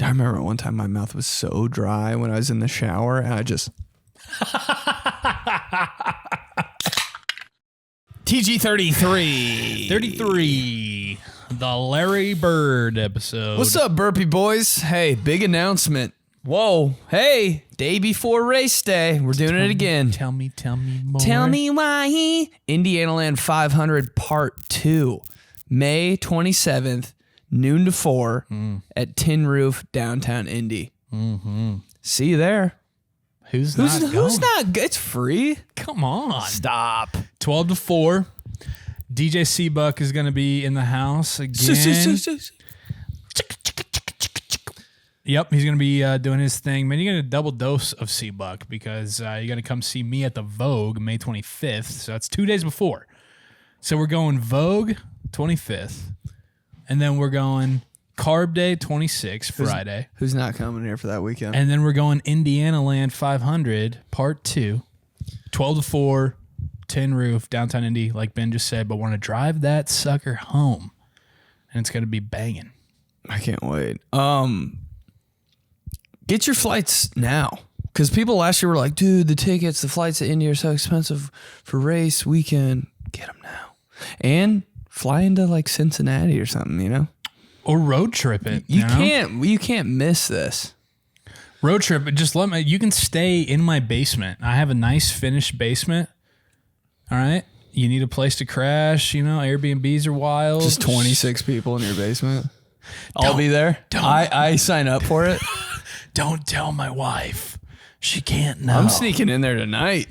I remember one time my mouth was so dry when I was in the shower, and I just... TG33. 33. The Larry Bird episode. What's up, burpy boys? Hey, big announcement. Whoa. Hey, day before race day. We're doing it again. Tell me more. Tell me why. Indianaland 500 Part 2. May 27th, noon to 4 at Tin Roof, downtown Indy. Mm-hmm. See you there. Who's not It's free. Come on. Stop. 12 to 4. DJ 𝗓𝗪𝗏 is going to be in the house again. Yep, he's going to be doing his thing. Man, you're going to double dose of 𝗓𝗪𝗏 because you're going to come see me at the Vogue May 25th. So that's 2 days before. So we're going Vogue 25th. And then we're going Carb Day 26th, Friday. Who's not coming here for that weekend? And then we're going Indianaland 500 Part 2, 12 to 4, Tin Roof, downtown Indy, like Ben just said. But we're going to drive that sucker home. And it's going to be banging. I can't wait. Get your flights now. Because people last year were like, dude, the tickets, the flights to Indy are so expensive for race weekend. Get them now. And fly into like Cincinnati or something, you know? Or road trip it. You can't miss this. Road trip it. Just you can stay in my basement. I have a nice finished basement. All right. You need a place to crash, you know, Airbnbs are wild. Just 26 people in your basement. I'll be there. I sign up for it. Don't tell my wife. She can't know. I'm sneaking in there tonight.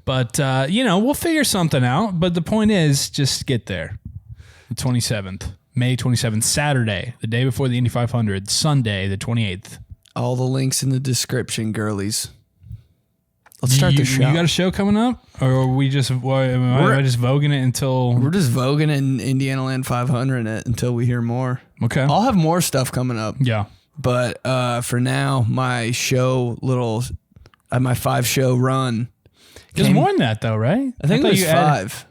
But, we'll figure something out. But the point is, just get there. The 27th, May 27th, Saturday, the day before the Indy 500, Sunday, the 28th. All the links in the description, girlies. Let's start the show. You got a show coming up? Or are we just, am I just voguing it until... We're just voguing it in Indianaland 500 it until we hear more. Okay. I'll have more stuff coming up. Yeah. But for now, my show, my 5-show run. There's more than that, though, right? I think it was 5.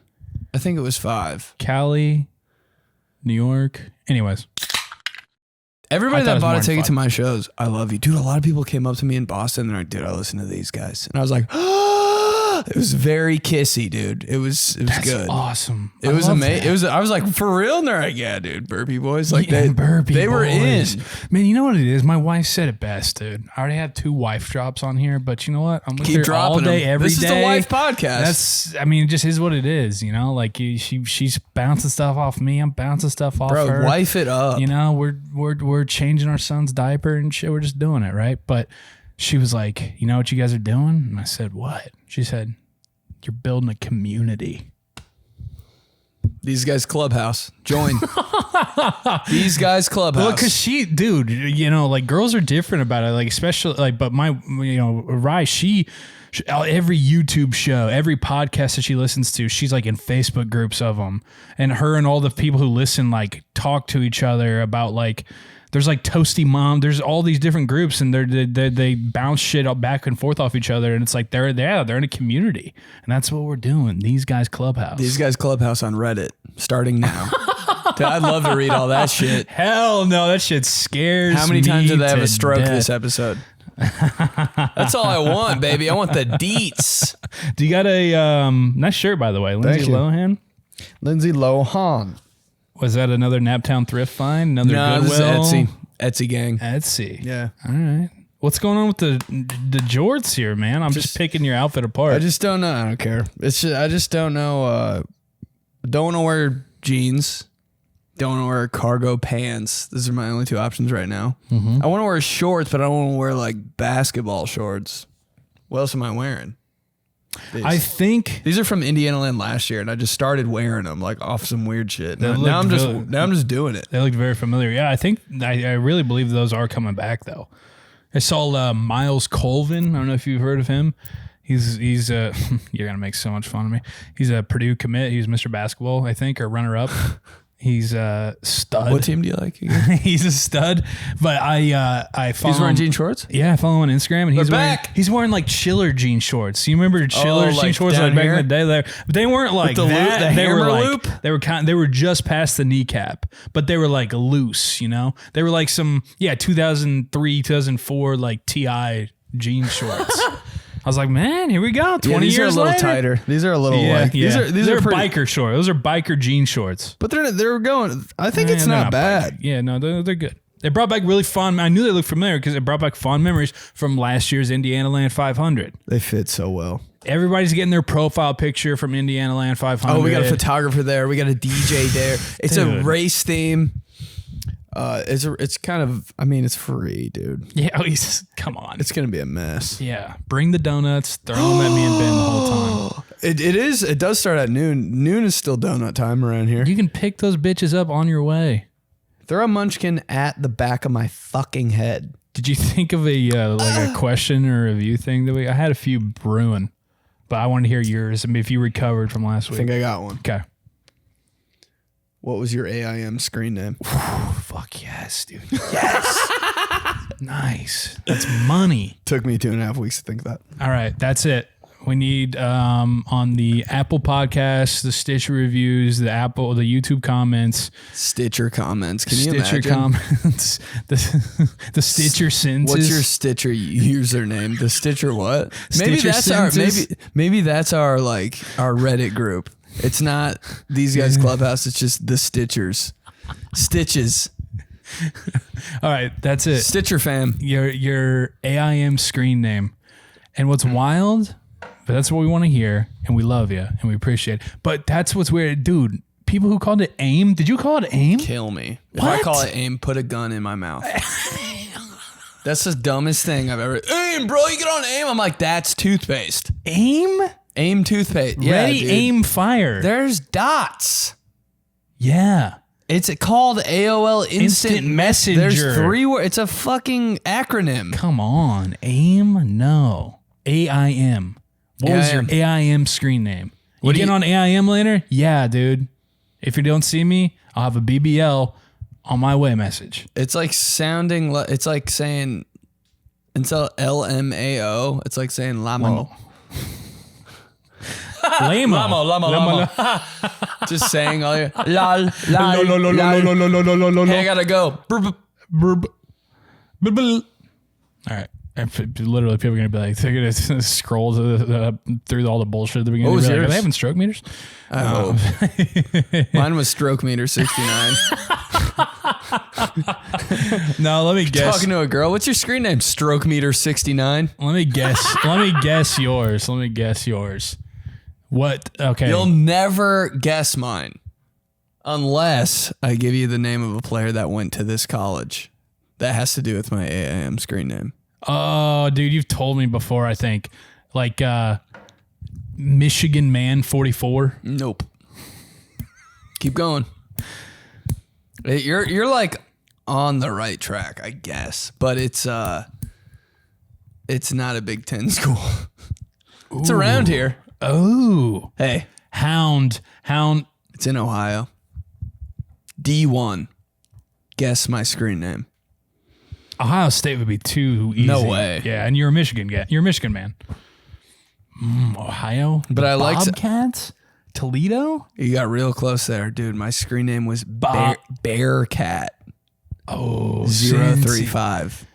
I think it was 5. Cali, New York. Anyways. Everybody that bought a ticket to my shows, I love you. Dude, a lot of people came up to me in Boston and they're like, dude, I listen to these guys. And I was like, it was very kissy, dude. It was good. Awesome. It was amazing. I was like, for real? And they're like, yeah, dude, burpy boys. Like they were in. Man, you know what it is? My wife said it best, dude. I already had 2 wife drops on here, but you know what? I'm with her all day, every day. This is the wife podcast. It just is what it is, you know? Like she's bouncing stuff off me. I'm bouncing stuff off her. Bro, wife it up. You know, we're changing our son's diaper and shit. We're just doing it, right? But she was like, you know what you guys are doing? And I said, what? She said, you're building a community. These guys Clubhouse. Join. These guys Clubhouse. Well, because dude, you know, like girls are different about it. Like, especially like, but Rye, she every YouTube show, every podcast that she listens to, she's like in Facebook groups of them. And her and all the people who listen, like talk to each other about like, there's like Toasty Mom. There's all these different groups, and they bounce shit up back and forth off each other, and it's like they're in a community, and that's what we're doing. These guys Clubhouse. These guys Clubhouse on Reddit starting now. Dude, I'd love to read all that shit. Hell no, that shit scares me. How many times did they have a stroke death. this episode? That's all I want, baby. I want the deets. Do you got a nice shirt, by the way, Lindsay Lohan? Lindsay Lohan. Was that another Naptown thrift find? Another Goodwill? This is Etsy gang. Etsy. Yeah. All right. What's going on with the jorts here, man? I'm just picking your outfit apart. I just don't know. I don't care. It's just, I just don't know. Don't want to wear jeans. Don't want to wear cargo pants. Those are my only 2 options right now. Mm-hmm. I want to wear shorts, but I don't want to wear like basketball shorts. What else am I wearing? I think these are from Indianaland last year, and I just started wearing them like off some weird shit. Now I'm just doing it. They looked very familiar. Yeah, I think I really believe those are coming back though. I saw Miles Colvin. I don't know if you've heard of him. He's you're gonna make so much fun of me. He's a Purdue commit. He was Mr. Basketball, I think, or runner up. He's a stud. What team do you like again? He's a stud. But I follow He's wearing him. jean shorts? Yeah, I follow him on Instagram, and he's wearing like Chiller jean shorts. You remember Chiller jean like shorts down like back in here? the day? There, but they weren't like the that. loop, the they were hammer like loop? they were just past the kneecap, but they were like loose. You know, they were like some 2003, 2004 like TI jean shorts. I was like, man, here we go. 20 these years are a little later. tighter. These are a little like these They're are pretty, biker shorts. Those are biker jean shorts. but they're going. I think it's They're not bad. biker. Yeah, no, they're good. They brought back really fun. I knew they looked familiar because it brought back fond memories from last year's Indianaland 500. They fit so well. Everybody's getting their profile picture from Indianaland 500. Oh, we got a photographer there. We got a DJ there. It's Dude. a race theme. It's kind of. I mean, it's free, dude. Yeah, come on. It's gonna be a mess. Yeah, bring the donuts. Throw them at me and Ben the whole time. It is. It does start at noon. Noon is still donut time around here. You can pick those bitches up on your way. Throw a munchkin at the back of my fucking head. Did you think of a question or a review thing that I had a few brewing, but I wanted to hear yours. I mean, if you recovered from last I week. think I got one. Okay. What was your AIM screen name? Fuck yes, dude. Yes. Nice. That's money. Took me 2.5 weeks to think that. All right, that's it. We need on the Apple Podcasts, the Stitcher reviews, the YouTube comments, Stitcher comments. Can you Stitcher imagine? comments, the Stitcher sentences. What's your Stitcher username? The Stitcher what? Maybe Stitcher that's sentences? maybe that's our Reddit group. It's not these guys Clubhouse. It's just the Stitchers. Stitches. All right, that's it. Stitcher fam. Your AIM screen name, and what's wild. But that's what we want to hear, and we love you, and we appreciate it. But that's what's weird. Dude, people who called it AIM, did you call it AIM? Kill me. If What? I call it AIM, put a gun in my mouth. That's the dumbest thing I've ever... AIM, bro, you get on AIM. I'm like, that's toothpaste. AIM? AIM toothpaste. Yeah, Ready, dude. aim, fire. There's dots. Yeah. It's called AOL Instant Messenger. There's 3 words. It's a fucking acronym. Come on. AIM? No. AIM. What was your AIM screen name? You getting on AIM later? Yeah, dude. If you don't see me, I'll have a BBL on my way message. It's like sounding... It's like saying... Instead of LMAO, it's like saying Lamo. Lamo. Just saying all your... Lol, lol. Hey, I gotta go. All right. And literally, people are going to be like, they're going to scroll through all the bullshit at the beginning. What was Like, yours? are they having stroke meters? I hope. Mine was stroke meter 69. No, let me guess. Talking to a girl. What's your screen name? Stroke meter 69. Let me guess yours. What? Okay. You'll never guess mine unless I give you the name of a player that went to this college. That has to do with my AIM screen name. Oh, dude, you've told me before, I think. Like Michigan Man 44. Nope. Keep going. You're like on the right track, I guess, but it's not a Big Ten school. It's around here. Oh. Hey, Hound. it's in Ohio. D1. Guess my screen name. Ohio State would be too easy. No way. Yeah, and you're a Michigan guy. You're a Michigan man. Ohio? But I like to- Bobcats? Toledo? You got real close there, dude. My screen name was Bearcat. Oh, 035.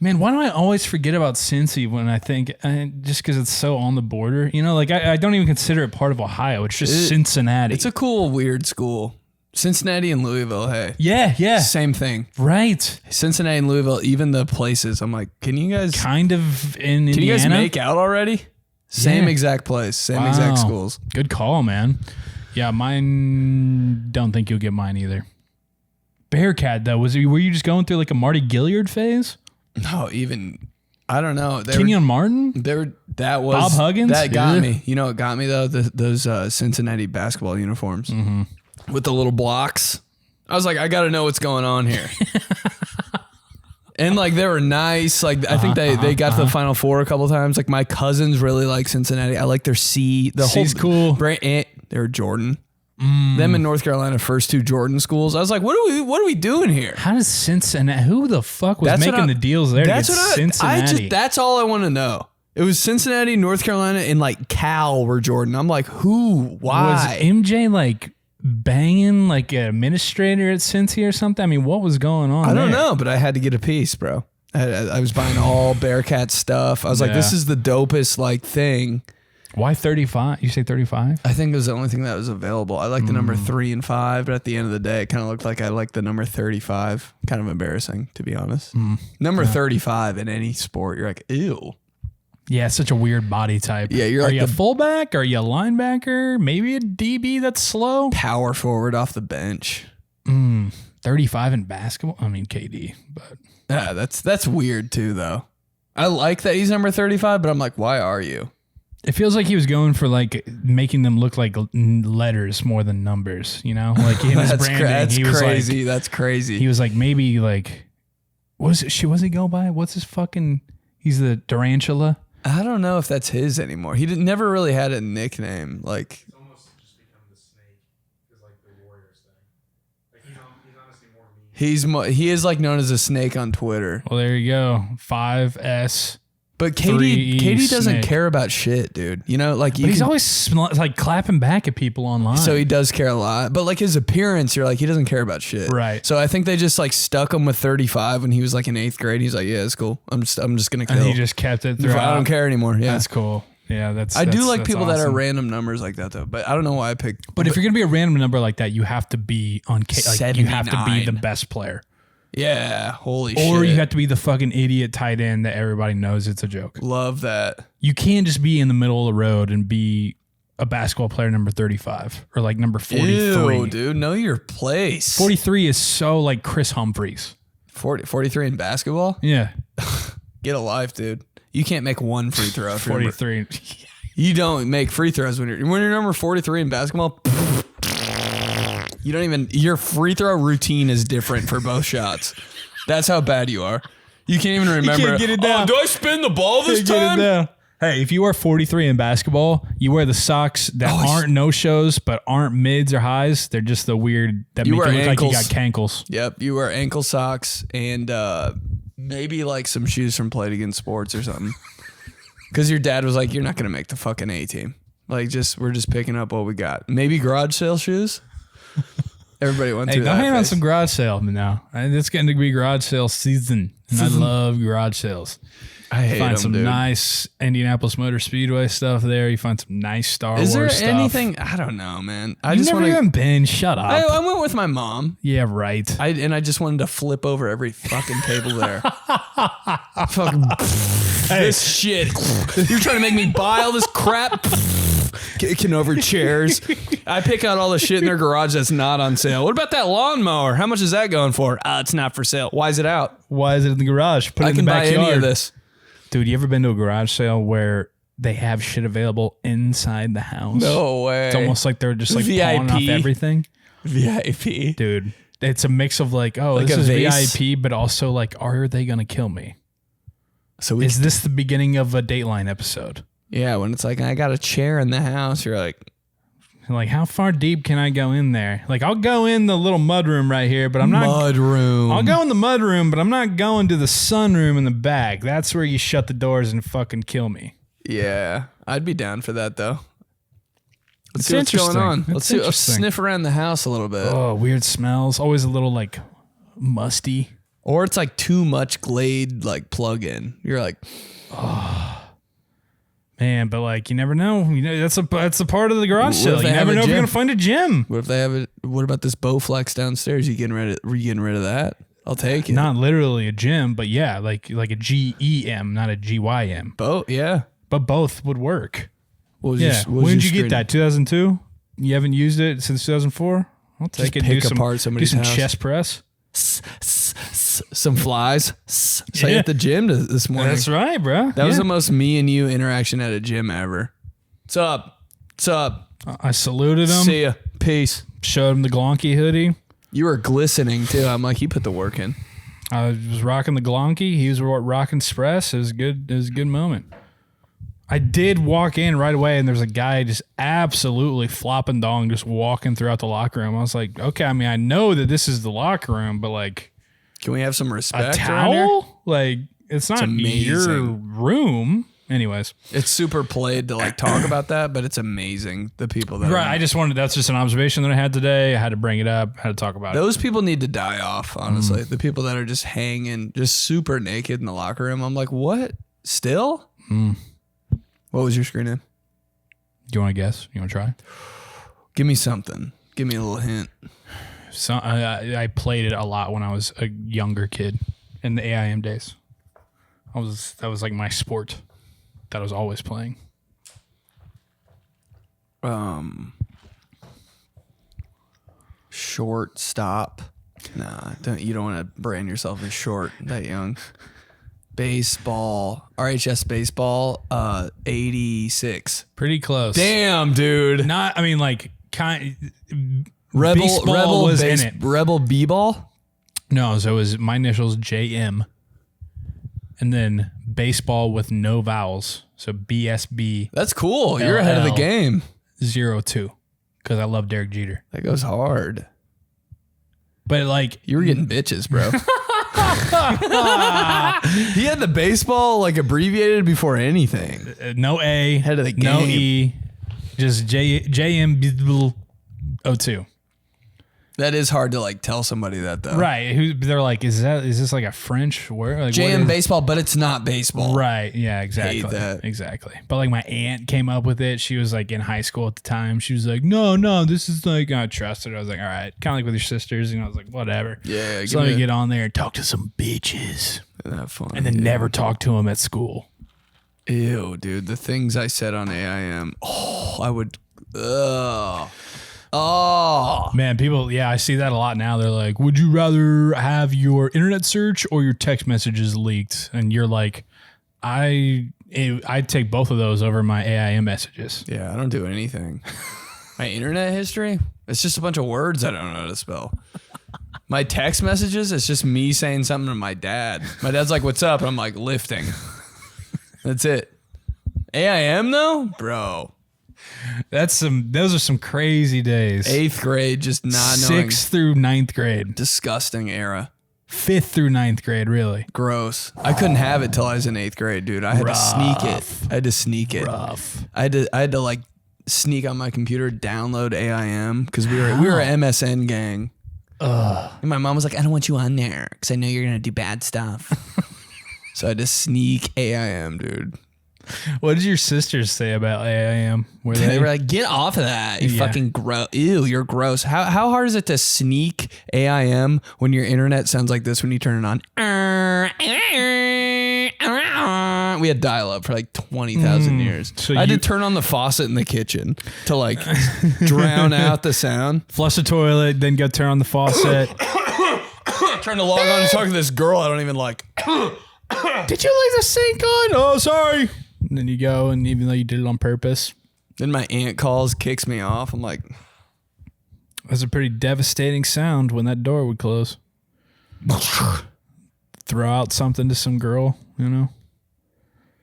Man, why do I always forget about Cincy when I think, just because it's so on the border? You know, like I don't even consider it part of Ohio. It's just Cincinnati. It's a cool, weird school. Cincinnati and Louisville, hey. yeah. Same thing. Right. Cincinnati and Louisville, even the places. I'm like, can you guys Kind of in Indiana. can you guys make out already? Same Yeah. exact place, same exact Wow. schools. Good call, man. Yeah, mine, don't think you'll get mine either. Bearcat, though, were you just going through like a Marty Gilliard phase? No, even I don't know. Kenyon Martin? That was Bob Huggins? That got Yeah. me. You know what got me though? Those Cincinnati basketball uniforms with the little blocks. I was like, I got to know what's going on here. And like they were nice. Like I think they got to the Final Four a couple times. Like my cousins really like Cincinnati. I like their C. The C's cool. They were Jordan. Them in North Carolina, first 2 Jordan schools. I was like, what are we doing here? How does Cincinnati? Who the fuck was making the deals there? That's to get what Cincinnati. that's all I want to know. It was Cincinnati, North Carolina, and like Cal were Jordan. I'm like, who? Why? Was MJ like banging like an administrator at Cincy or something? I mean, what was going on? I don't know, but I had to get a piece, bro. I was buying all Bearcat stuff. I was like, this is the dopest like thing. Why 35? You say 35? I think it was the only thing that was available. I like the number 3 and 5, but at the end of the day, it kind of looked like I liked the number 35. Kind of embarrassing, to be honest. Number 35 in any sport, you're like, ew. Yeah, it's such a weird body type. Yeah, you're Are like you a fullback? Are you a linebacker? Maybe a DB that's slow? Power forward off the bench. 35 in basketball? I mean, KD, but... Yeah, that's weird too, though. I like that he's number 35, but I'm like, why are you? It feels like he was going for like making them look like letters more than numbers, you know? Like in his branding, that's he was crazy. Like, that's crazy. He was like maybe like was he go by? What's his fucking? He's the Tarantula. I don't know if that's his anymore. He never really had a nickname. Like It's almost just become the snake, is like the Warriors thing. Like he's honestly more mean. he is like known as a snake on Twitter. Well, there you go. 5S. But Katie doesn't snake. care about shit, dude. You know, like But he's always like clapping back at people online. So he does care a lot, but like his appearance, you're like, he doesn't care about shit. Right. So I think they just like stuck him with 35 when he was like in 8th grade. He's like, yeah, it's cool. I'm just gonna kill. And he just kept it throughout. I don't care anymore. Yeah. That's cool. Yeah, I do like that's people that are awesome. random numbers like that though, but I don't know why I picked. But if you're gonna be a random number like that, you have to be on like you have to be 79. the best player. Yeah, holy shit. Or you have to be the fucking idiot tight end that everybody knows it's a joke. Love that. You can't just be in the middle of the road and be a basketball player number 35 or like number 43. Ew, dude, know your place. 43 is so like Chris Humphries. 43 in basketball? Yeah. Get a life, dude. You can't make one free throw. 43. You don't make free throws when you're number 43 in basketball. You don't even, your free throw routine is different for both shots. That's how bad you are. You can't even remember. You can't get it down. Oh, do I spin the ball this time? Get it down. Hey, if you are 43 in basketball, you wear the socks that aren't no-shows, but aren't mids or highs. They're just the weird that make it look like you got cankles. Yep, you wear ankle socks and maybe like some shoes from Played Against Sports or something. Because your dad was like, you're not going to make the fucking A team. Like, we're just picking up what we got. Maybe garage sale shoes? Everybody went through that. Hey, go hang on some garage sale now. It's getting to be garage sale season. And I love garage sales. I hate find them, some dude. nice Indianapolis Motor Speedway stuff there. You find some nice Star Wars stuff. Is there anything? I don't know, man. I You've just never want even been. Shut up. I went with my mom. Yeah, right. I just wanted to flip over every fucking table there. Fucking this shit. You're trying to make me buy all this crap. Kicking over chairs. I pick out all the shit in their garage that's not on sale. What about that lawnmower? How much is that going for? It's not for sale. Why is it out? Why is it in the garage? Put it I in can the buy backyard. any of this. Dude, you ever been to a garage sale where they have shit available inside the house? No way. It's almost like they're just like VIP. pawning off everything. VIP. Dude, it's a mix of like, oh, Like this a is vase? VIP, but also like, are they going to kill me? So Is this the beginning of a Dateline episode? yeah, when it's like I got a chair in the house, you're like, Like, how far deep can I go in there? Like, I'll go in the little mud room right here, but I'm not. mud room. I'll go in the mud room, but I'm not going to the sun room in the back. That's where you shut the doors and fucking kill me. Yeah, I'd be down for that though. Let's It's see what's going interesting. on. It's Let's see. Let's interesting. sniff around the house a little bit. Oh, weird smells. Always a little like musty. Or it's like too much Glade like plug-in. You're like, Man, but like you never know. You know that's a part of the garage What sale. if You they have never a know if you're gym? gonna find a gym. what if they have it? What about this Bowflex downstairs? You getting rid of that? I'll take it. Not literally a gym, but yeah, like a GEM, not a GYM. Yeah. But both would work. What was Yeah. your- what was When did your you get screen? that? 2002? You haven't used it since 2004? I'll take Just it. pick do some, apart do somebody's some house. chest press. Some flies. So Yeah. at the gym this morning. That's right, bro. That was the most me and you interaction at a gym ever. What's up? What's up? I saluted him. See ya. Peace. Showed him the Glonky hoodie. You were glistening too. I'm like, he put the work in. I was rocking the Glonky. He was rocking Spress. It was good. It was a good moment. I did walk in right away, and there's a guy just absolutely flopping dong, just walking throughout the locker room. I was like, okay, I mean, I know that this is the locker room, but like, Can we have some respect? a around here? towel? Like, it's not your amazing. room. Anyways. It's super played to like talk about that, but it's amazing the people that Right. are, I just wanted, that's just an observation that I had today. I had to bring it up, had to talk about it. those people need to die off, honestly. The people that are just hanging, just super naked in the locker room. I'm like, what? Still? What was your screen name? Do you want to guess? You want to try? Give me something. Give me a little hint. So I played it a lot when I was a younger kid in the AIM days. That was like my sport that I was always playing. Shortstop. Nah, you don't want to brand yourself as short that young. Baseball. RHS baseball. 86. Pretty close. Damn, dude. Not, I mean, like, Rebel baseball was in it. Rebel B-ball. No, so it was my initials JM, and then baseball with no vowels. So BSB That's cool. You're ahead of the LL. game. 02, because I love Derek Jeter. That goes hard. But like, You were getting bitches, bro. He had the baseball like abbreviated before anything. no A, Head of the no game. E, just JM 02. That is hard to like tell somebody that though. Right. They're like, is this like a French word? Like, JM baseball, but it's not baseball. Right. Yeah, exactly. Hate that. Exactly. But like my aunt came up with it. She was like in high school at the time. She was like, no, this is like, I trusted her. I was like, all right. Kind of like with your sisters. And I was like, whatever. Yeah. So let me get on there and talk to some bitches. That fun. And then never talk to them at school. Ew, dude. The things I said on AIM. Oh, I would. Ugh. Oh. Man, people, yeah, I see that a lot now. They're like, would you rather have your internet search or your text messages leaked? And you're like, I'd take both of those over my AIM messages. Yeah, I don't do anything. My internet history, it's just a bunch of words I don't know how to spell. My text messages, it's just me saying something to my dad. My dad's like, what's up? And I'm like, lifting. That's it. AIM though? Bro. Those are some crazy days. 8th grade, just not knowing. 6th through 9th grade. Disgusting era. 5th through 9th grade, really. Gross. I couldn't have it till I was in 8th grade, dude. I had to sneak it. Rough. I had to like sneak on my computer, download AIM because we were an MSN gang. And my mom was like, I don't want you on there because I know you're gonna do bad stuff. So I had to sneak AIM, dude. What did your sisters say about AIM? They were like, get off of that. You fucking gross. Ew, you're gross. How hard is it to sneak AIM when your internet sounds like this when you turn it on? We had dial-up for like 20,000 years. So I had to turn on the faucet in the kitchen to like drown out the sound. flush the toilet, then go turn on the faucet. Trying to log on and talk to this girl I don't even like. Did you leave the sink on? Oh, sorry. And then you go, and even though you did it on purpose. Then my aunt calls, kicks me off. I'm like, That's a pretty devastating sound when that door would close. Throw out something to some girl, you know?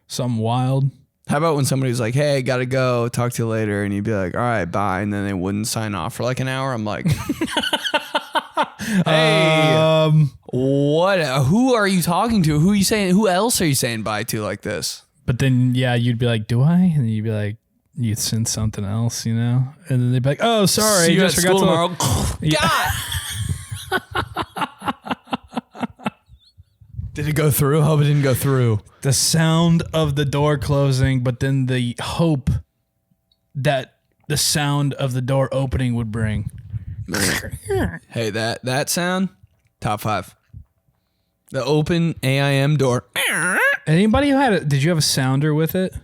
Something wild. how about when somebody's like, hey, gotta go, talk to you later, and you'd be like, all right, bye, and then they wouldn't sign off for like an hour. I'm like, hey, what? Who are you talking to? Who are you saying? Who else are you saying bye to like this? But then, yeah, you'd be like, do I? And you'd be like, you'd send something else, you know? And then they'd be like, oh, sorry. See you just at forgot school to tomorrow. God. Did it go through? Hope it didn't go through. The sound of the door closing, but then the hope that the sound of the door opening would bring. Hey, that sound, top 5. The open AIM door. Anybody who had did you have a sounder with it?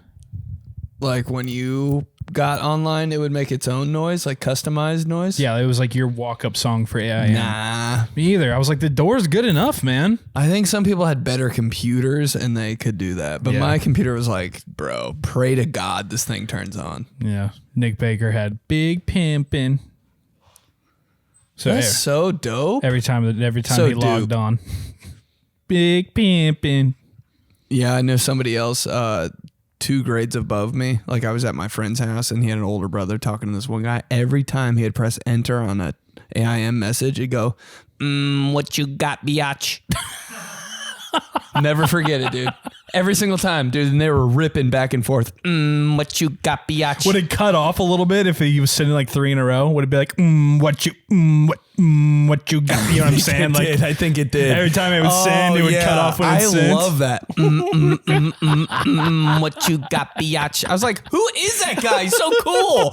Like when you got online, it would make its own noise, like customized noise. Yeah, it was like your walk-up song for AIM. Nah. Me either. I was like, the door's good enough, man. I think some people had better computers and they could do that. But Yeah. my computer was like, bro, pray to God this thing turns on. Yeah. Nick Baker had big pimpin'. So That's so dope. every time So he logged dupe. on. Big pimpin'. Yeah, I know somebody else 2 grades above me. Like I was at my friend's house and he had an older brother talking to this one guy. Every time he had press enter on a AIM message, it'd go, what you got, biatch? Never forget it, dude. Every single time, dude. And they were ripping back and forth. What you got, biatch? Would it cut off a little bit if he was sending like 3 in a row? Would it be like, what you got? You know what I'm saying? Like, I think it did. Every time it would send, it would cut off when it sent. I love that. What you got, biatch? I was like, who is that guy? He's so cool.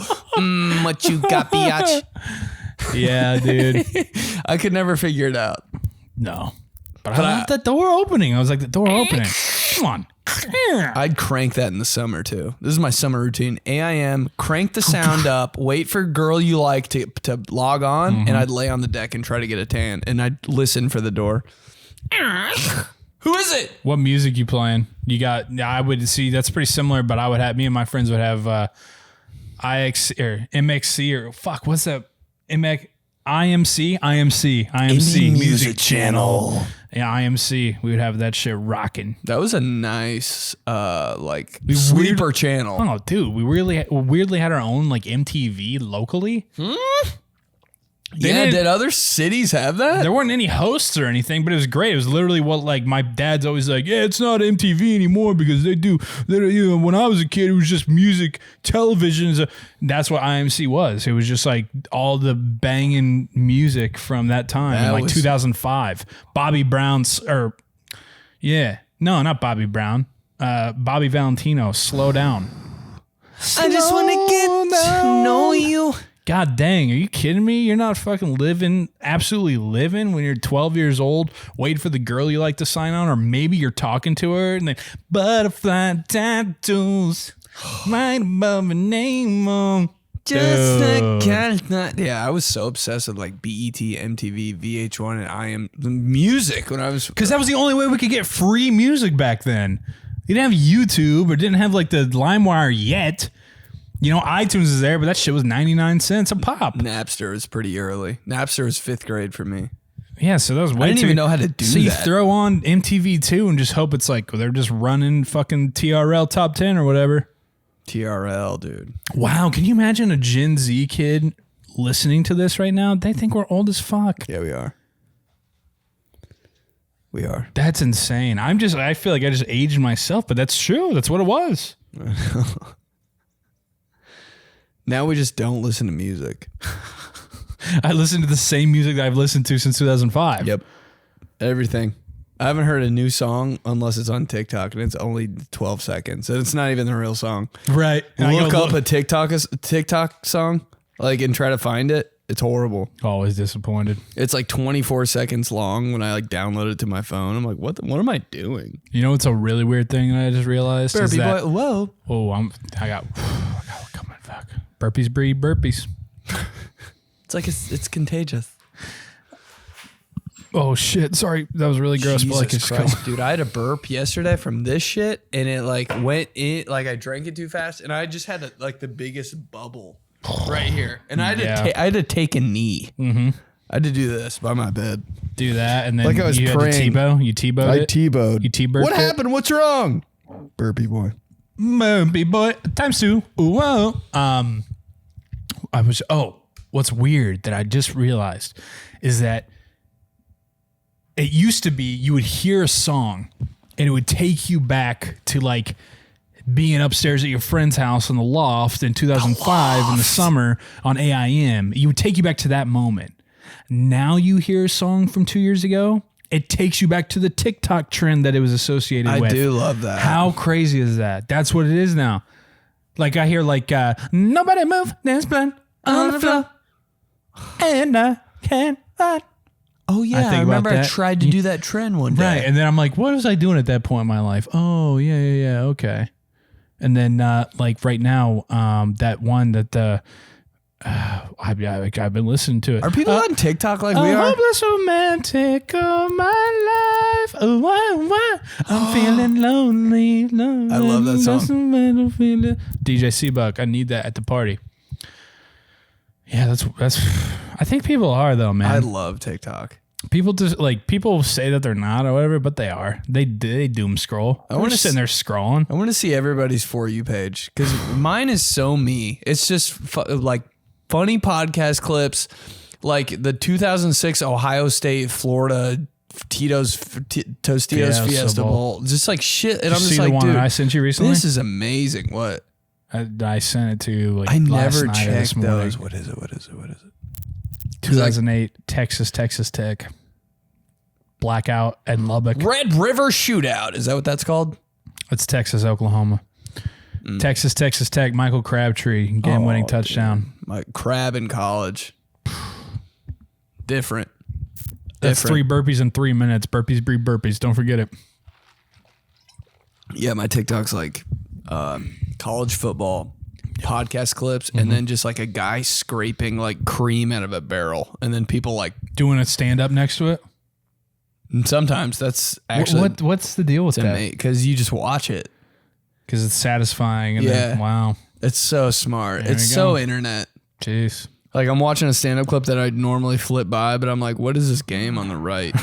What you got, biatch? Yeah, dude. I could never figure it out. No. But I love that door opening. I was like, the door opening. Come on. I'd crank that in the summer too. This is my summer routine. AIM, crank the sound up, wait for girl you like to log on, and I'd lay on the deck and try to get a tan, and I'd listen for the door. Who is it? What music you playing? You got, I would see, that's pretty similar, but I would have, me and my friends would have MXC or fuck, what's that? IMC music channel. Yeah, IMC. We would have that shit rocking. That was a nice sleeper channel. Oh, dude, we weirdly had our own like MTV locally. Did other cities have that? There weren't any hosts or anything, but it was great. It was literally what like my dad's always like, yeah, it's not MTV anymore because when I was a kid, it was just music television. So that's what IMC was. It was just like all the banging music from that time, in like 2005. Bobby Brown's, not Bobby Brown. Bobby Valentino, Slow Down. I just want to get to know you. God dang, are you kidding me? You're not fucking absolutely living when you're 12 years old, waiting for the girl you like to sign on, or maybe you're talking to her and then butterfly tattoos right above her name on. Just a kind of, yeah, I was so obsessed with like BET, MTV, VH1, and the music when I was, because that was the only way we could get free music back then. You didn't have YouTube or didn't have like the LimeWire yet. You know, iTunes is there, but that shit was 99 cents a pop. Napster was pretty early. Napster was 5th grade for me. Yeah, so that was way I didn't even know how to do that. So you throw on MTV2 and just hope it's like they're just running fucking TRL top 10 or whatever. TRL, dude. Wow, can you imagine a Gen Z kid listening to this right now? They think we're old as fuck. Yeah, we are. We are. That's insane. I feel like I just aged myself, but that's true. That's what it was. Now we just don't listen to music. I listen to the same music that I've listened to since 2005. Yep. Everything. I haven't heard a new song unless it's on TikTok, and it's only 12 seconds. And it's not even the real song. Right. Look up a TikTok song, and try to find it. It's horrible. Always disappointed. It's like 24 seconds long when I download it to my phone. I'm like, what am I doing? You know what's a really weird thing that I just realized? Burpy boy. Whoa. Oh, I got coming back. Burpees breed burpees. It's contagious. Oh shit! Sorry, that was really gross. Jesus Christ, dude! I had a burp yesterday from this shit, and it went in. I drank it too fast, and I just had the biggest bubble right here, and I had to take a knee. Mm-hmm. I had to do this by my bed. Do that, and then I was you praying. Had to T-bow. You T-bowed it. I T-bowed. You T-burped. What happened? What's wrong? Burpy boy. Burpy boy times 2. Whoa. What's weird that I just realized is that it used to be you would hear a song and it would take you back to being upstairs at your friend's house in the loft in 2005 in the summer on AIM. You would take you back to that moment. Now you hear a song from 2 years ago, it takes you back to the TikTok trend that it was associated with. I do love that. How crazy is that? That's what it is now. I hear nobody move, there's blood on the floor, and I can't find. Oh yeah, I remember I tried to do that trend one day. Right, and then I'm like, what was I doing at that point in my life? Oh yeah, okay. And then right now, that one that I've been listening to it. Are people on TikTok like we are? Hopeless romantic of my life. Oh, I'm feeling lonely. I love that song. DJ 𝗓𝗪𝗏, I need that at the party. Yeah, that's. I think people are though, man. I love TikTok. People just like people say that they're not or whatever, but they are. They doom scroll. I want to sitting there scrolling. I want to see everybody's For You page because mine is so me. It's just like funny podcast clips, like the 2006 Ohio State Florida Tostitos Fiesta Bowl. Just like shit, and I'm just like, dude, I sent you recently. This is amazing. What? I sent it to you. Like I never last night checked or this those. What is it? 2008 Texas Tech blackout at Lubbock. Red River Shootout. Is that what that's called? It's Texas, Oklahoma. Texas Tech. Michael Crabtree game-winning touchdown. My Crab in college. Different. That's 3 burpees in 3 minutes. Burpees breed burpees. Don't forget it. Yeah, my TikTok's like college football podcast clips, and then just like a guy scraping like cream out of a barrel, and then people like doing a stand up next to it. And sometimes that's actually what's the deal with that? Because you just watch it because it's satisfying. And then, wow, it's so smart. There it's so internet. Jeez. Like I'm watching a stand up clip that I'd normally flip by, but I'm like, what is this game on the right?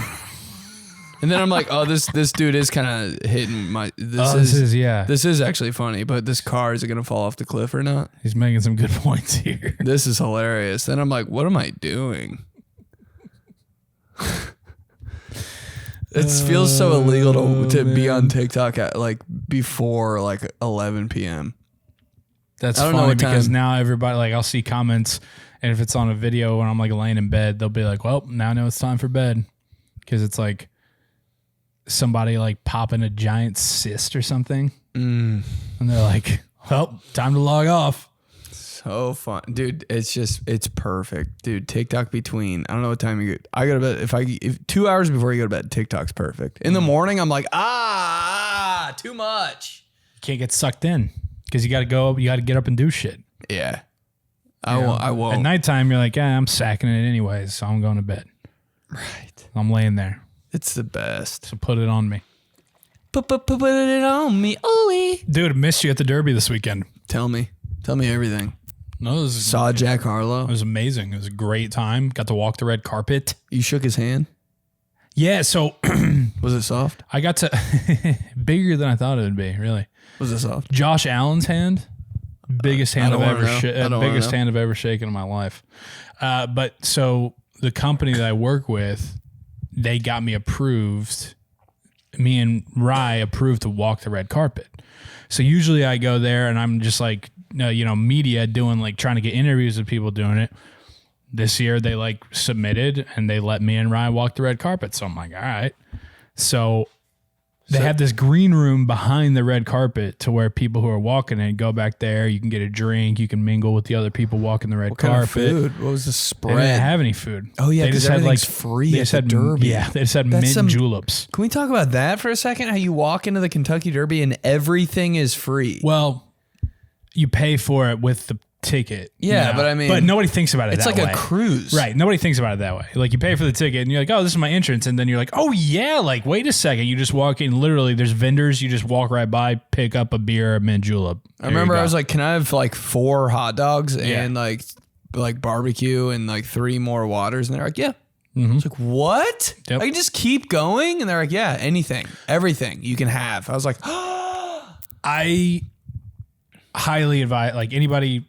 And then I'm like, oh, this dude is kind of hitting my. This is actually funny, but this car, is it gonna fall off the cliff or not? He's making some good points here. This is hilarious. Then I'm like, what am I doing? It feels so illegal to be on TikTok at like before like 11 p.m. That's funny because now everybody, like, I'll see comments, and if it's on a video when I'm like laying in bed, they'll be like, well, now I know it's time for bed, because it's like somebody like popping a giant cyst or something, and they're like, well, time to log off. So fun, dude. It's perfect, dude. TikTok between, I don't know what time you get. I go to bed if 2 hours before you go to bed, TikTok's perfect. In the morning, I'm like, too much. You can't get sucked in because you got to get up and do shit. Yeah. I won't. At nighttime, you're like, I'm sacking it anyways, so I'm going to bed. Right. I'm laying there. It's the best. So put it on me. Put it on me. Ooh. Dude, I missed you at the Derby this weekend. Tell me everything. No, saw Jack Harlow. It was amazing. It was a great time. Got to walk the red carpet. You shook his hand? Yeah, so was it soft? I got to bigger than I thought it would be, really. Was it soft? Josh Allen's hand. Biggest hand I've ever shaken in my life. But so the company that I work with, they got me approved. Me and Rye approved to walk the red carpet. So usually I go there and I'm just like, media doing like trying to get interviews with people doing it. This year they like submitted and they let me and Rye walk the red carpet. So I'm like, all right. So they have this green room behind the red carpet to where people who are walking it go back there. You can get a drink. You can mingle with the other people walking the red carpet. Kind of food? What was the spread? They didn't have any food. Oh yeah, they just had like free. They just had Derby. Yeah, they just had mint juleps. Can we talk about that for a second? How you walk into the Kentucky Derby and everything is free. Well, you pay for it with the ticket. Yeah, but I mean, but nobody thinks about it. It's that like way. A cruise, right? Nobody thinks about it that way. Like you pay for the ticket and you're like, oh, this is my entrance, and then you're like, oh yeah, like wait a second, you just walk in. Literally, there's vendors. You just walk right by, pick up a beer, a mint julep. I remember I was like, can I have like 4 hot dogs and like barbecue and like 3 more waters? And they're like, yeah. I was like, what? Yep. I can just keep going? And they're like, yeah, anything, everything you can have. I was like, I highly advise like anybody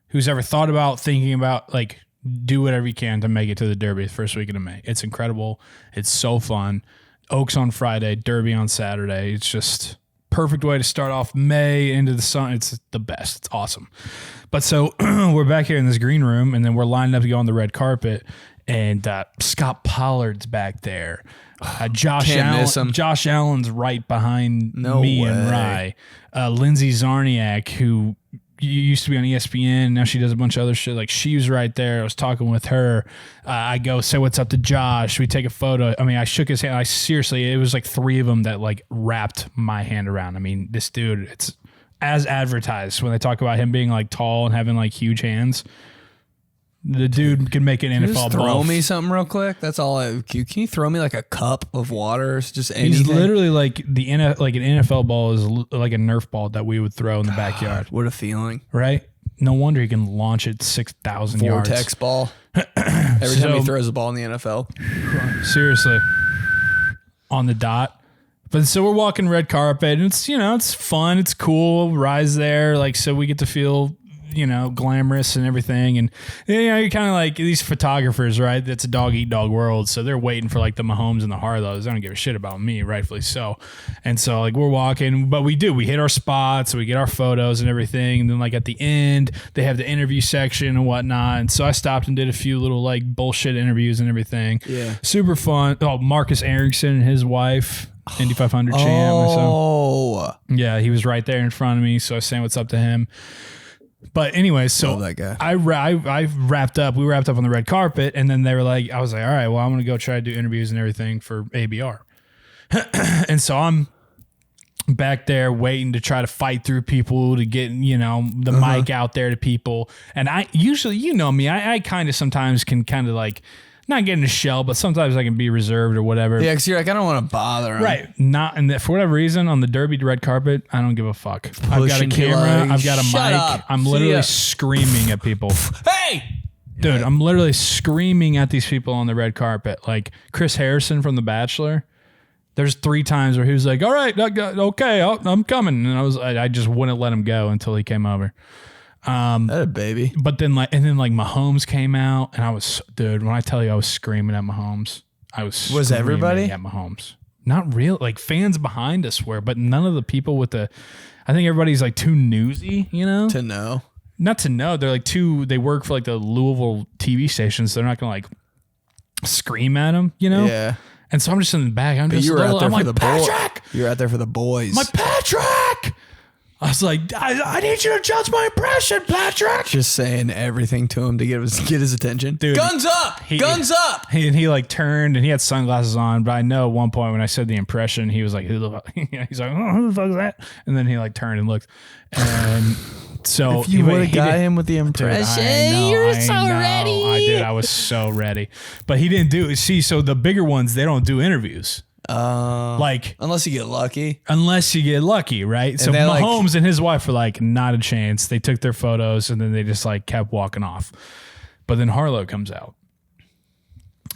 who's ever thought about thinking about like do whatever you can to make it to the Derby the first weekend of May. It's incredible. It's so fun. Oaks on Friday, Derby on Saturday. It's just perfect way to start off May into the sun. It's the best. It's awesome. But so we're back here in this green room and then we're lined up to go on the red carpet and Scott Pollard's back there. Josh Allen's right behind me and Rye. Lindsay Zarniak, who used to be on ESPN, now she does a bunch of other shit. Like she was right there. I was talking with her. I go say what's up to Josh. We take a photo. I mean, I shook his hand. I seriously, it was like 3 of them that like wrapped my hand around. I mean, this dude, it's as advertised when they talk about him being like tall and having like huge hands. The dude can make an NFL ball. Throw me something real quick. That's all. Can you throw me like a cup of water? Just anything. He's literally like an NFL ball is like a Nerf ball that we would throw in the backyard. What a feeling, right? no wonder he can launch it 6,000 yards. Vortex ball. Every time he throws a ball in the NFL. Seriously. On the dot. But so we're walking red carpet, and it's, it's fun. It's cool. Rise there. Like, so we get to feel, glamorous and everything. And, you're kind of like these photographers, right? That's a dog eat dog world. So they're waiting for like the Mahomes and the Harlows. They don't give a shit about me, rightfully so. And so like we're walking, but we hit our spots. We get our photos and everything. And then like at the end, they have the interview section and whatnot. And so I stopped and did a few little like bullshit interviews and everything. Yeah. Super fun. Oh, Marcus Erickson and his wife. Indy 500 champ. Oh. Yeah, he was right there in front of me. So I was saying what's up to him. But anyway, so that guy. I wrapped up. We wrapped up on the red carpet, and then they were like, I was like, all right, well, I'm gonna go try to do interviews and everything for ABR. And so I'm back there waiting to try to fight through people to get the mic out there to people. And I usually, me, I kind of sometimes can kind of like not get in a shell, but sometimes I can be reserved or whatever. Yeah, because you're like, I don't want to bother him. Right. For whatever reason, on the Derby red carpet, I don't give a fuck. I've got a camera. I've got a mic. Up. I'm literally screaming at people. Hey! Dude, I'm literally screaming at these people on the red carpet. Like Chris Harrison from The Bachelor. There's 3 times where he was like, all right, okay, I'm coming. And I just wouldn't let him go until he came over. That a baby. But then Mahomes came out, and dude, when I tell you I was screaming at Mahomes, was everybody at Mahomes? Not real, like fans behind us were, but none of the people I think everybody's like too newsy, to know. Not to know. They're like they work for like the Louisville TV stations. So they're not gonna like scream at him, Yeah. And so I'm just in the back. I'm just you were out there for the Patrick! You're out there for the boys. My Patrick! I was like, I need you to judge my impression, Patrick. Just saying everything to him to get his attention. Dude, guns up! Guns up! He like turned and he had sunglasses on, but I know at one point when I said the impression, he was like, he's like, oh, who the fuck is that? And then he like turned and looked. And so if you would have got him with the impression, you're so ready. I was so ready. But he didn't do it. See, so the bigger ones, they don't do interviews. Like unless you get lucky, right? So Mahomes and his wife were like, not a chance. They took their photos and then they just like kept walking off. But then Harlow comes out,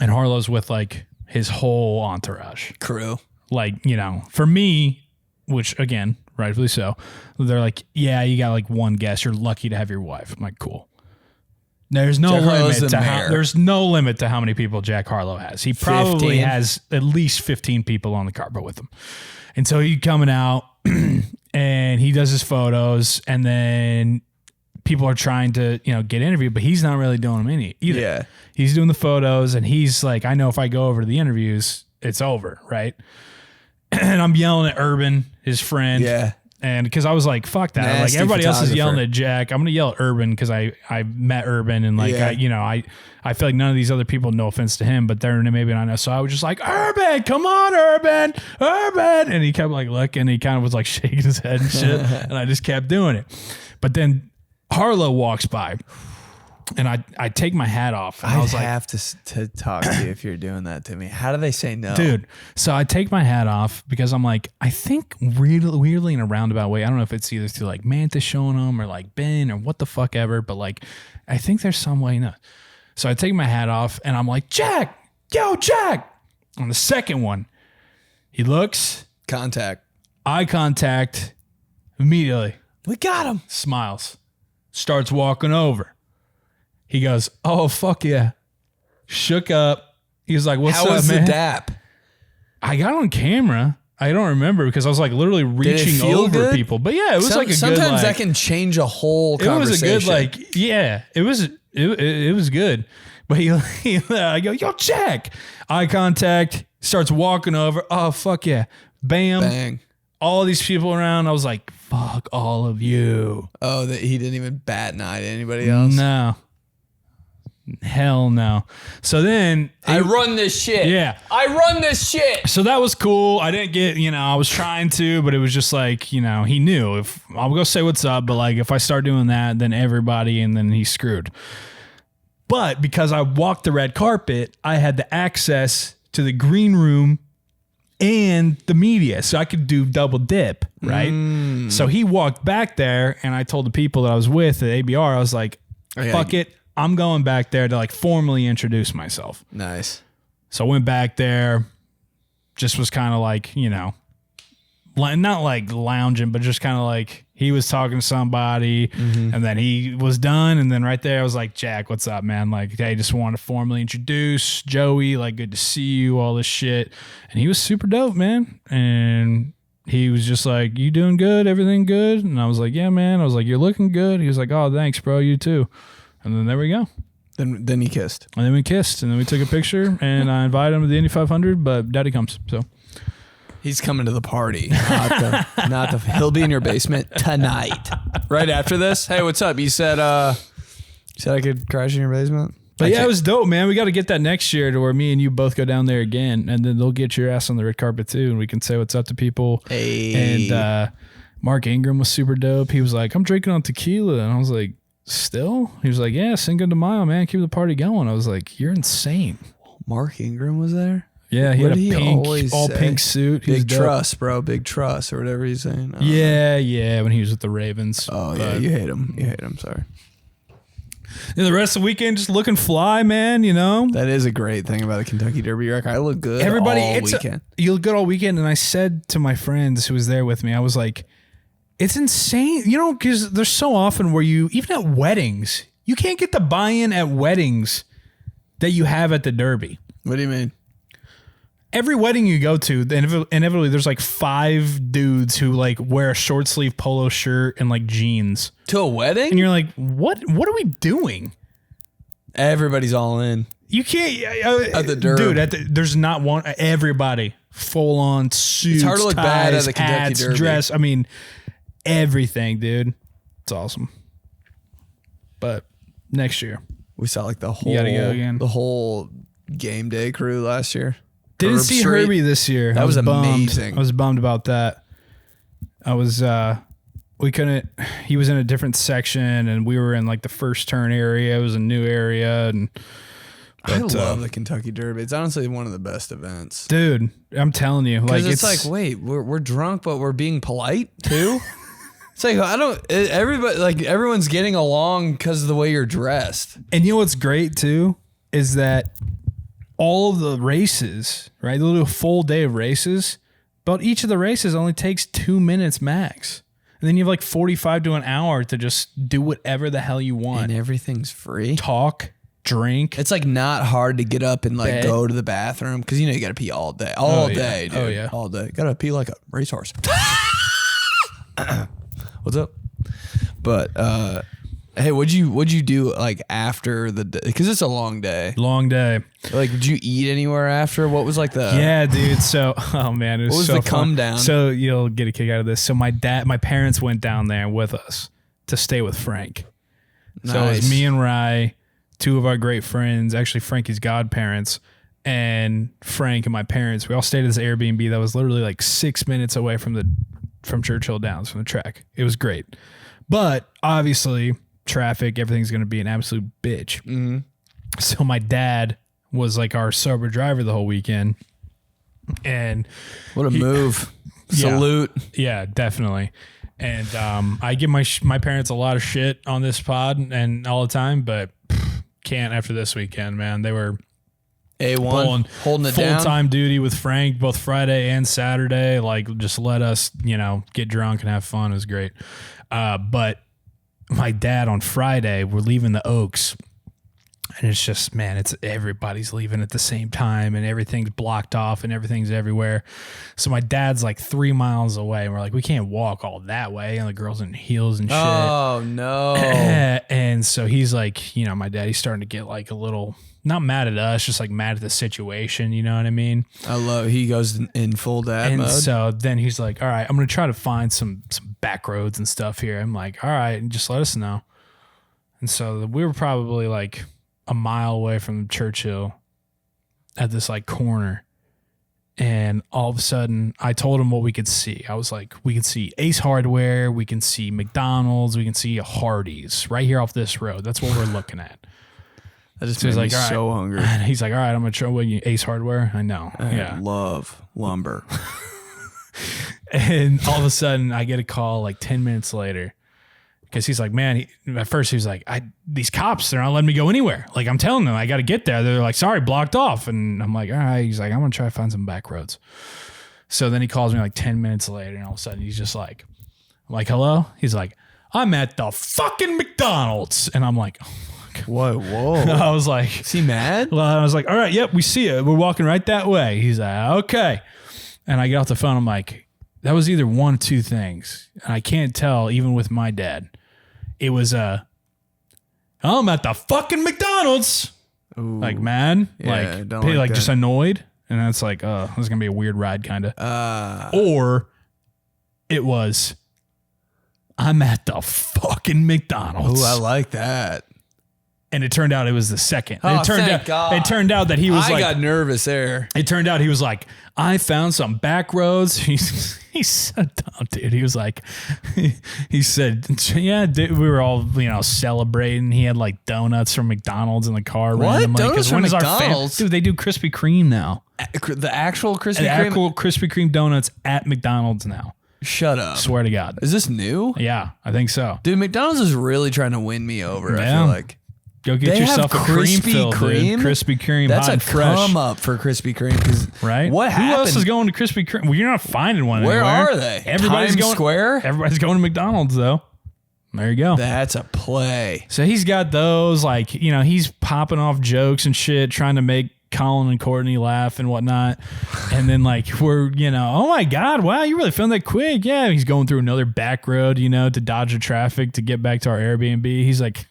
and Harlow's with like his whole entourage crew. Like, for me, which again, rightfully so, they're like, yeah, you got like one guest. You're lucky to have your wife. I'm like, cool. There's no limit to how many people Jack Harlow has. He probably 15. has at least 15 people on the carpet with him. And so he coming out and he does his photos, and then people are trying to, get interviewed, but he's not really doing them any either. Yeah. He's doing the photos, and he's like, I know if I go over to the interviews, it's over, right? And I'm yelling at Urban, his friend. Yeah. And because I was like, fuck that. Nasty like everybody else is yelling photographer. at Jack. I'm going to yell at Urban because I met Urban, and like, Yeah. I feel like none of these other people, no offense to him, but they're maybe not know. So I was just like, Urban, come on, Urban. And he kept like looking. He kind of was like shaking his head and shit. And I just kept doing it. But then Harlow walks by, and I take my hat off. And I was like, have to talk to you if you're doing that to me. How do they say no? dude. So I take my hat off because I'm like, I think weirdly in a roundabout way, I don't know if it's either through like Mantis showing them or like Ben or what the fuck ever, but like, I think there's some way. No. So I take my hat off and I'm like, Jack, yo, Jack. On the second one, he looks, eye contact, immediately. We got him. Smiles, starts walking over. He goes, oh, fuck yeah. Shook up. He was like, what's How up, was man? the dap? I got on camera. I don't remember because I was like literally reaching over good? people. But yeah, it was like a good, sometimes that like, can change a whole conversation. it was a good, like, yeah, it was good. But I go, yo, Jack. Eye contact, starts walking over. Oh, fuck yeah. Bam. Bang. All these people around. I was like, fuck all of you. Oh, that he didn't even bat an eye to anybody else? No. Hell no. So then I run this shit. Yeah. I run this shit. So that was cool. I didn't get, I was trying to, but it was just like, he knew if I'll go say what's up, but like if I start doing that, then everybody, and then he's screwed. But because I walked the red carpet, I had the access to the green room and the media, so I could do double dip, right? So he walked back there, and I told the people that I was with at ABR, I was like, fuck it, I'm going back there to like formally introduce myself. Nice. So I went back there, just was kind of like, you know, not like lounging, but just kind of like he was talking to somebody, and then he was done, and then right there I was like, Jack, what's up, man? Like, hey, just want to formally introduce Joey, like, good to see you, all this shit. And he was super dope, man. And he was just like, you doing good? Everything good? And I was like, yeah, man. I was like, you're looking good. He was like, oh, thanks, bro. You too. And then there we go. Then he kissed. And then we kissed, and then we took a picture, and I invited him to the Indy 500, but daddy comes, so. He's coming to the party. Not the. He'll be in your basement tonight. Right after this. Hey, what's up? You said I could crash in your basement. But yeah, it was dope, man. We got to get that next year to where me and you both go down there again, and then they'll get your ass on the red carpet too, and we can say what's up to people. Hey. And Mark Ingram was super dope. He was like, I'm drinking on tequila, and I was like, still? He was like, yeah, Cinco de Mayo, man. Keep the party going. I was like, you're insane. Mark Ingram was there? Yeah, he had a all pink suit. Big trust, bro. Big trust, or whatever he's saying. Yeah, when he was with the Ravens. Oh, yeah, you hate him. You hate him, sorry. And the rest of the weekend, just looking fly, man, you know? That is a great thing about the Kentucky Derby. You're like, I look good all weekend. You look good all weekend, and I said to my friends who was there with me, I was like, it's insane, you know, because there's so often where you, even at weddings, you can't get the buy-in at weddings that you have at the Derby. What do you mean? Every wedding you go to, inevitably there's like 5 dudes who like wear a short sleeve polo shirt and like jeans to a wedding, and you're like, what are we doing? Everybody's all in. You can't at the Derby, dude. There's not one. Everybody full on suits. It's hard to look ties, bad at the Kentucky hats, Derby. Dress. I mean, everything, dude. It's awesome. But next year we saw like the whole game day crew last year. Didn't see Herbie this year. That was amazing. I was bummed about that. I was we couldn't. He was in a different section, and we were in like the first turn area. It was a new area, and I love the Kentucky Derby. It's honestly one of the best events, dude. I'm telling you, like it's like, wait, we're drunk, but we're being polite too. It's like everyone's getting along because of the way you're dressed. And you know what's great too is that all of the races, right? They'll do a full day of races, but each of the races only takes 2 minutes max. And then you have like 45 to an hour to just do whatever the hell you want. And everything's free. Talk, drink. It's like not hard to get up and like go to the bathroom because you know you got to pee all day. All day, dude. Oh, yeah. All day. Got to pee like a racehorse. What's up? But hey, what'd you do like after the day? Because it's a long day. Long day. Like, did you eat anywhere after? What was like the? Yeah, dude. So, oh man, it was what was so the fun. come down? So you'll get a kick out of this. So my parents went down there with us to stay with Frank. Nice. So it was me and Rye, 2 of our great friends, actually Frankie's godparents, and Frank and my parents. We all stayed at this Airbnb that was literally like 6 minutes away from Churchill Downs, from the track. It was great. But obviously, traffic, everything's going to be an absolute bitch. Mm-hmm. So my dad was like our sober driver the whole weekend. And what a move. Salute. Yeah, definitely. And I give my parents a lot of shit on this pod and all the time, but can't after this weekend, man. They were A1 holding it down. Full-time duty with Frank both Friday and Saturday. Like, just let us, get drunk and have fun. It was great. But my dad on Friday, we're leaving the Oaks. And it's just, man, everybody's leaving at the same time and everything's blocked off and everything's everywhere. So my dad's like 3 miles away and we're like, we can't walk all that way. And the girl's in heels and shit. Oh, no. And so he's like, my daddy's starting to get like a little, not mad at us, just like mad at the situation. You know what I mean? He goes in full dad mode. And so then he's like, all right, I'm going to try to find some back roads and stuff here. I'm like, all right, just let us know. And so we were probably like a mile away from Churchill at this like corner. And all of a sudden I told him what we could see. I was like, we can see Ace Hardware. We can see McDonald's. We can see a Hardee's right here off this road. That's what we're looking at. That just So he's made me like, so hungry. And he's like, all right, I'm going to try with you Ace Hardware. I know. I love lumber. And all of a sudden I get a call like 10 minutes later because he's like, man, at first he was like, these cops, they're not letting me go anywhere. Like I'm telling them I got to get there. They're like, sorry, blocked off. And I'm like, all right. He's like, I'm going to try to find some back roads. So then he calls me like 10 minutes later and all of a sudden he's just like, I'm like, hello? He's like, I'm at the fucking McDonald's. And I'm like, Whoa. I was like, is he mad? well, I was like, all right, yep, we see it. We're walking right that way. He's like, okay. And I get off the phone. I'm like, that was either one of two things. And I can't tell, even with my dad. It was I'm at the fucking McDonald's. Ooh. Like, mad. Yeah, like, don't like just that. annoyed. And that's like, this is going to be a weird ride, kind of. Or it was, I'm at the fucking McDonald's. Oh, I like that. And it turned out it was the second. Oh, it turned out that he was I got nervous there. It turned out he was like, I found some back roads. He's so dumb, dude. He was like, he said, yeah, dude, we were all, celebrating. He had like donuts from McDonald's in the car. What? Randomly, Donuts from McDonald's? Dude, they do Krispy Kreme now. The actual Krispy Kreme? Actual Krispy Kreme donuts at McDonald's now. Shut up. Swear to God. Is this new? Yeah, I think so. Dude, McDonald's is really trying to win me over, I Yeah. feel like. Go get They yourself a have cream Krispy fill, Kreme? dude. Krispy Kreme, That's hot a and fresh. come up for Krispy Kreme. 'Cause Right? What Who happened? else is going to Krispy Kreme? Well, you're not finding one Where anywhere. are they? Everybody's Times going Square? Everybody's going to McDonald's though. There you go. That's a play. So he's got those, like, he's popping off jokes and shit, trying to make Colin and Courtney laugh and whatnot. And then like we're, oh my God, wow, you really filmed that quick. Yeah. He's going through another back road, to dodge the traffic to get back to our Airbnb. He's like,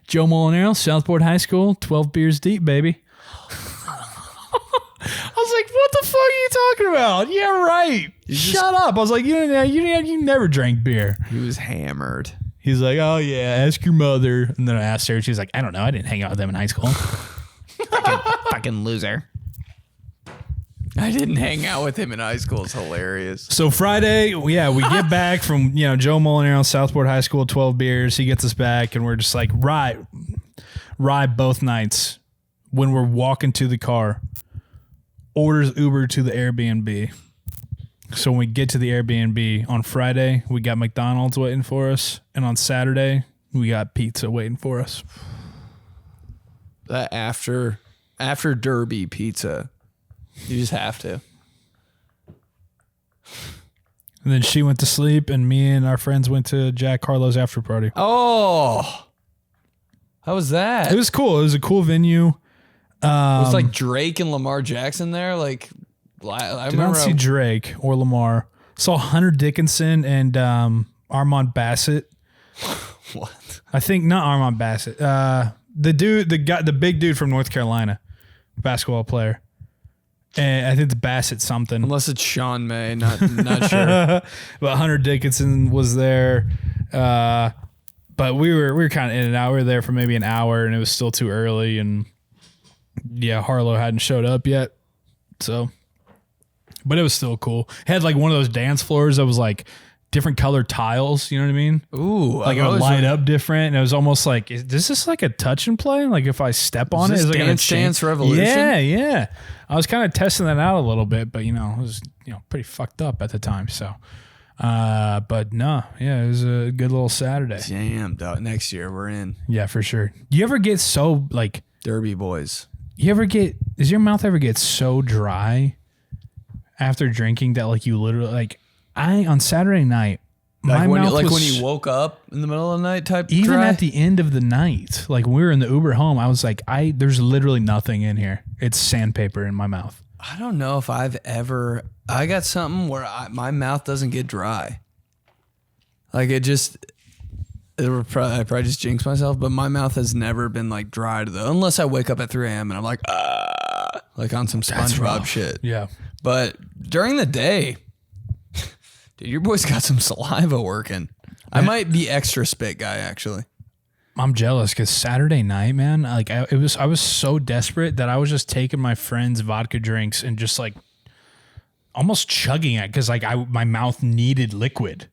Joe Mulinaro, Southport High School, 12 beers deep, baby. I was like, what the fuck are you talking about? Yeah, right. Shut up. I was like, you never drank beer. He was hammered. He's like, oh yeah, ask your mother. And then I asked her, she's like, I don't know. I didn't hang out with them in high school. Fucking loser. I didn't hang out with him in high school. It's hilarious. So Friday, yeah, we get back from, Joe Mulinaro, Southport High School, 12 beers. He gets us back and we're just like, ride both nights. When we're walking to the car, orders Uber to the Airbnb. So when we get to the Airbnb on Friday, we got McDonald's waiting for us. And on Saturday, we got pizza waiting for us. That after Derby pizza, you just have to. And then she went to sleep, and me and our friends went to Jack Harlow's after party. Oh, how was that? It was cool. It was a cool venue. It was like Drake and Lamar Jackson there. Like, I Did not see Drake or Lamar. Saw Hunter Dickinson and Armand Bassett. What? I think not Armand Bassett. The big dude from North Carolina, basketball player. And I think it's Bassett something. Unless it's Sean May, not sure. But Hunter Dickinson was there. But we were kind of in and out. We were there for maybe an hour, and it was still too early. And yeah, Harlow hadn't showed up yet. So, but it was still cool. It had like one of those dance floors that was like different colored tiles. You know what I mean? Ooh, like it would light up different. And it was almost like, is this like a touch and play? Like if I step on it, is it going to Dance Revolution? Yeah. I was kind of testing that out a little bit, but it was pretty fucked up at the time. So, but no, yeah, it was a good little Saturday. Damn, dog. Next year we're in. Yeah, for sure. You ever get so like Derby boys? Does your mouth ever get so dry after drinking that like you literally like on Saturday night, Like my when mouth was, when you woke up in the middle of the night type. even dry? at the end of the night, like when we were in the Uber home, I was like, there's literally nothing in here. It's sandpaper in my mouth. I don't know if I got something where my mouth doesn't get dry. Like I probably just jinxed myself, but my mouth has never been like dry unless I wake up at 3 a.m. and I'm like, like on some SpongeBob shit. Yeah. But during the day, dude, your boy's got some saliva working. I might be extra spit guy actually. I'm jealous because Saturday night, man, like I was so desperate that I was just taking my friends' vodka drinks and just like almost chugging it because like my mouth needed liquid.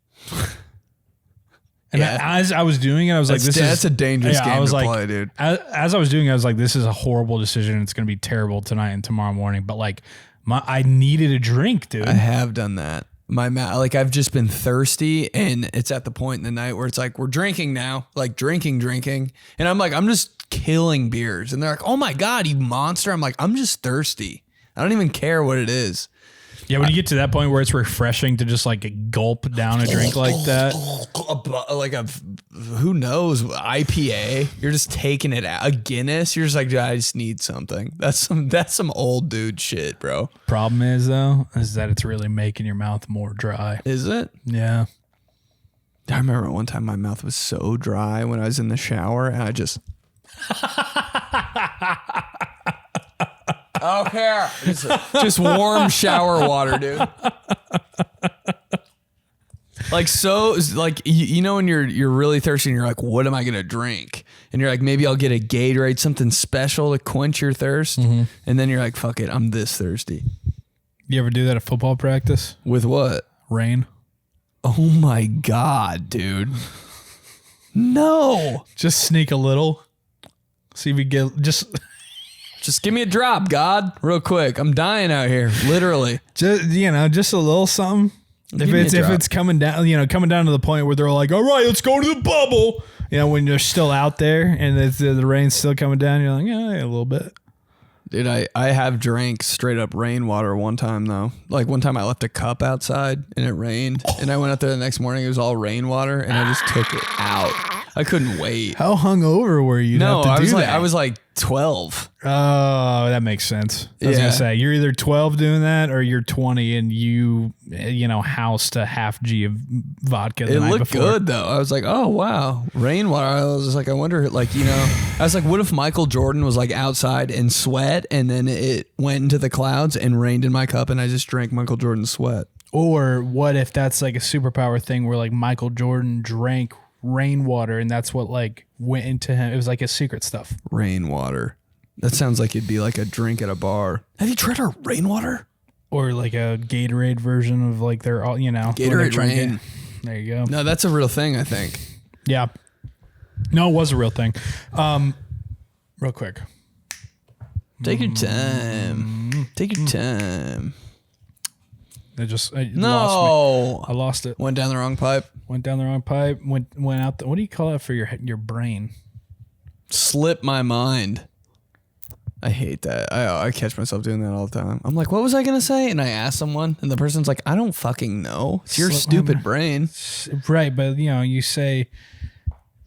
And as I was doing it, I was like, that's a dangerous game to play, dude. As I was doing it, I was like, this is a horrible decision. It's going to be terrible tonight and tomorrow morning. But like, I needed a drink, dude. I have done that. I've just been thirsty, and it's at the point in the night where it's like, we're drinking now, like drinking. And I'm like, I'm just killing beers. And they're like, oh my God, you monster. I'm like, I'm just thirsty. I don't even care what it is. Yeah, when you get to that point where it's refreshing to just like gulp down a drink like that. Like who knows, IPA, you're just taking it out. A Guinness, you're just like, I just need something. That's some old dude shit, bro. Problem is though, is that it's really making your mouth more dry. Is it? Yeah. I remember one time my mouth was so dry when I was in the shower, and I just... I don't care. Just warm shower water, dude. Like, so, like, you know, when you're really thirsty and you're like, what am I going to drink? And you're like, maybe I'll get a Gatorade, something special to quench your thirst. Mm-hmm. And then you're like, fuck it, I'm this thirsty. You ever do that at football practice? With what? Rain. Oh my God, dude. No. Just sneak a little. See if you get Just give me a drop, God, real quick. I'm dying out here, literally. Just a little something. If it's coming down, coming down to the point where they're like, all right, let's go to the bubble. When you're still out there and the rain's still coming down, you're like, yeah, a little bit. Dude, I have drank straight up rainwater one time though. Like one time I left a cup outside and it rained, and I went out there the next morning. It was all rainwater, and I just took it out. I couldn't wait. How hungover were you? No, I was like 12. Oh, that makes sense. I was gonna say you're either 12 doing that or you're 20 and you housed a half G of vodka. The night looked before. good though. I was like, oh wow, rainwater. I was just like, I wonder, like, I was like, what if Michael Jordan was like outside in sweat and then it went into the clouds and rained in my cup and I just drank Michael Jordan's sweat? Or what if that's like a superpower thing where like Michael Jordan drank rainwater and that's what like went into him? It was like his secret stuff. Rainwater. That sounds like it'd be like a drink at a bar. Have you tried our rainwater? Or like a Gatorade version of like their, Gatorade rain. There you go. No, that's a real thing, I think. Yeah. No, it was a real thing. Real quick. Take your time. Take your time. Lost me. I lost it. Went down the wrong pipe. Went down the wrong pipe. Went out. What do you call that for your brain? Slipped my mind. I hate that. I catch myself doing that all the time. I'm like, what was I going to say? And I ask someone, and the person's like, I don't fucking know. It's your stupid brain. Right, but you say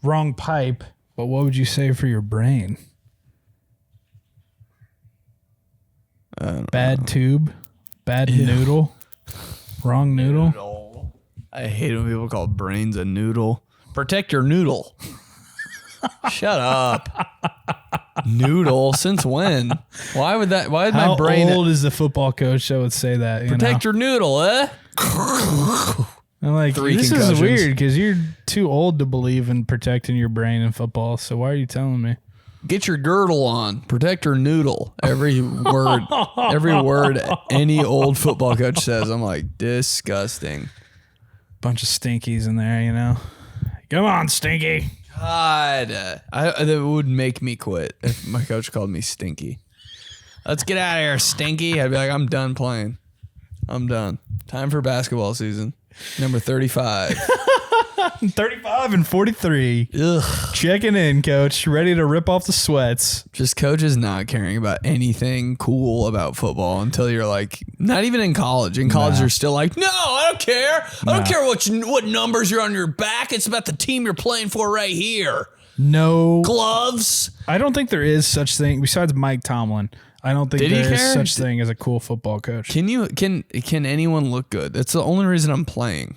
wrong pipe, but what would you say for your brain? Bad tube? Bad noodle? Wrong noodle? I hate when people call brains a noodle. Protect your noodle. Shut up. Noodle? Since when? Why would my brain... How old is the football coach that would say that? Protect your noodle, eh? I'm like, this is weird because you're too old to believe in protecting your brain in football. So why are you telling me? Get your girdle on. Protect your noodle. Every word any old football coach says, I'm like, disgusting. Bunch of stinkies in there, Come on, Stinky. God, that would make me quit if my coach called me Stinky. Let's get out of here, Stinky. I'd be like, I'm done playing. I'm done. Time for basketball season. Number 35. 35 and 43. Ugh. Checking in, coach. Ready to rip off the sweats. Just coaches not caring about anything cool about football until you're like, not even in college. In college, you're still like, no, I don't care. I don't care what numbers you're on your back. It's about the team you're playing for right here. No. Gloves. I don't think there is such thing. Besides Mike Tomlin, I don't think there is such thing as a cool football coach. Can anyone look good? That's the only reason I'm playing.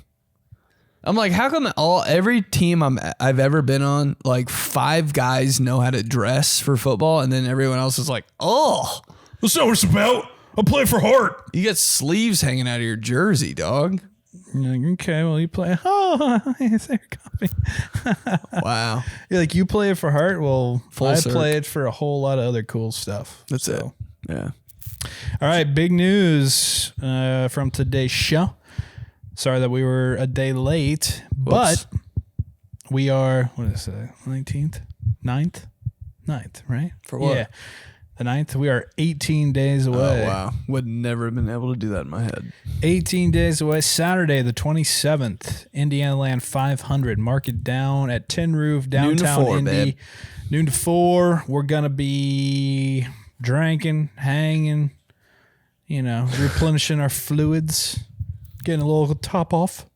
I'm like, how come every team I've ever been on, like 5 guys know how to dress for football, and then everyone else is like, oh, that's not what it's about. I play for Hart. You got sleeves hanging out of your jersey, dog. You're like, okay, well, you play. Oh, is there coffee? Wow. You're like, you play it for Hart? Well, I play it for a whole lot of other cool stuff. That's it. Yeah. All right, big news from today's show. Sorry that we were a day late, but We are, what is it, 19th? 9th, right? For what? Yeah. The 9th. We are 18 days away. Oh, wow. Would never have been able to do that in my head. 18 days away. Saturday, the 27th. Indiana Land 500. Mark it down at Tin Roof, downtown Noon to 4, Indy. babe. Noon to 4. We're going to be drinking, hanging, replenishing our fluids, getting a little top off.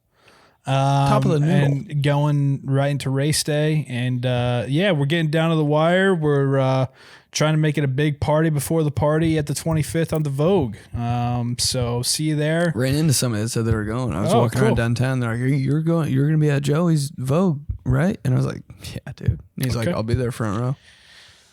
Top of the noodle. And going right into race day. And we're getting down to the wire. We're trying to make it a big party before the party at the 25th on the Vogue. So see you there. Ran into somebody that said they were going. I was walking cool. around downtown. They're like, you're going to be at Joey's Vogue, right? And I was like, yeah, dude. And he's like, I'll be there front row.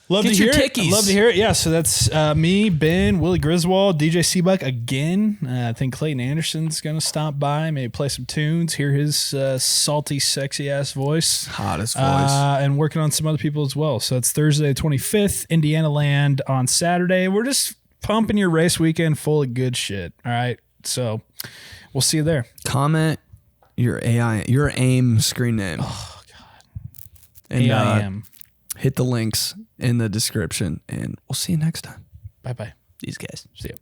Love Get to your hear it. tickies. Love to hear it. Yeah, so that's me, Ben, Willie Griswold, DJ Seabuck again. I think Clayton Anderson's going to stop by, maybe play some tunes, hear his salty, sexy-ass voice. Hottest voice. And working on some other people as well. So it's Thursday the 25th, Indiana Land on Saturday. We're just pumping your race weekend full of good shit. All right? So we'll see you there. Comment your AIM screen name. Oh, God. And AIM. hit the links in the description, and we'll see you next time. Bye-bye. These guys. See you.